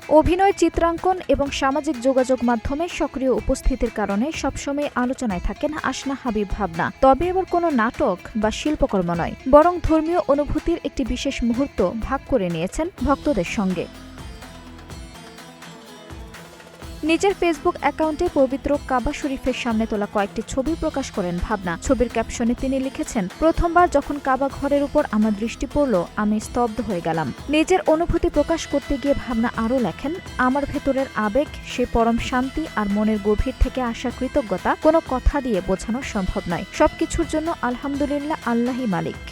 অভিনয়, চিত্রাঙ্কন এবং সামাজিক যোগাযোগ মাধ্যমে সক্রিয় উপস্থিতির কারণে সবসময় আলোচনায় থাকেন আসনা হাবিব ভাবনা। তবে এবার কোনো নাটক বা শিল্পকর্ম নয়, বরং ধর্মীয় অনুভূতির একটি বিশেষ মুহূর্ত ভাগ করে নিয়েছেন ভক্তদের সঙ্গে। নিজের ফেসবুক অ্যাকাউন্টে পবিত্র কাবা শরীফের সামনে তোলা কয়েকটি ছবি প্রকাশ করেন ভাবনা। ছবির ক্যাপশনে তিনি লিখেছেন, প্রথমবার যখন কাবা ঘরের উপর আমার দৃষ্টি পড়ল, আমি স্তব্ধ হয়ে গেলাম। নিজের অনুভূতি প্রকাশ করতে গিয়ে ভাবনা আরও লেখেন, আমার ভেতরের আবেগ, সে পরম শান্তি আর মনের গভীর থেকে আসা কৃতজ্ঞতা কোনো কথা দিয়ে বোঝানো সম্ভব নয়। সবকিছুর জন্য আলহামদুলিল্লাহ, আল্লাহই মালিক।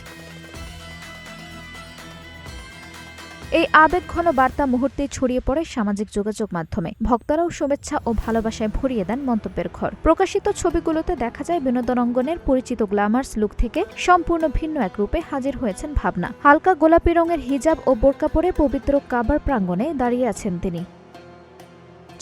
এই আবেগঘন বার্তা মুহূর্তে ছড়িয়ে পড়ে সামাজিক যোগাযোগ মাধ্যমে। ভক্তরাও শুভেচ্ছা ও ভালোবাসায় ভরিয়ে দেন মন্তব্যের ঘর। প্রকাশিত ছবিগুলোতে দেখা যায় বিনোদন অঙ্গনের পরিচিত গ্ল্যামার্স লুক থেকে সম্পূর্ণ ভিন্ন এক রূপে হাজির হয়েছেন ভাবনা। হালকা গোলাপি রঙের হিজাব ও বোরকা পরে পবিত্র কাবার প্রাঙ্গণে দাঁড়িয়ে আছেন তিনি।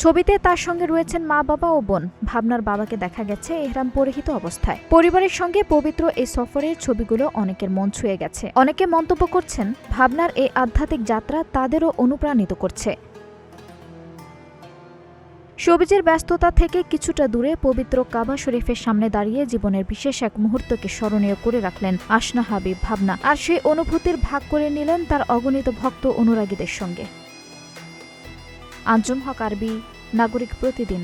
ছবিতে তার সঙ্গে রয়েছেন মা, বাবা ও বোন। ভাবনার বাবাকে দেখা গেছে এহরাম পরিহিত অবস্থায়। পরিবারের সঙ্গে পবিত্র এই সফরের ছবিগুলো অনেকের মন ছুঁয়ে গেছে। অনেকে মন্তব্য করছেন, ভাবনার এই আধ্যাত্মিক যাত্রা তাদেরও অনুপ্রাণিত করছে। শোবিজের ব্যস্ততা থেকে কিছুটা দূরে পবিত্র কাবা শরীফের সামনে দাঁড়িয়ে জীবনের বিশেষ এক মুহূর্তকে স্মরণীয় করে রাখলেন আসনা হাবিব ভাবনা। আর সেই অনুভূতির ভাগ করে নিলেন তার অগণিত ভক্ত অনুরাগীদের সঙ্গে। আঞ্জুম হক আরবি, নাগরিক প্রতিদিন।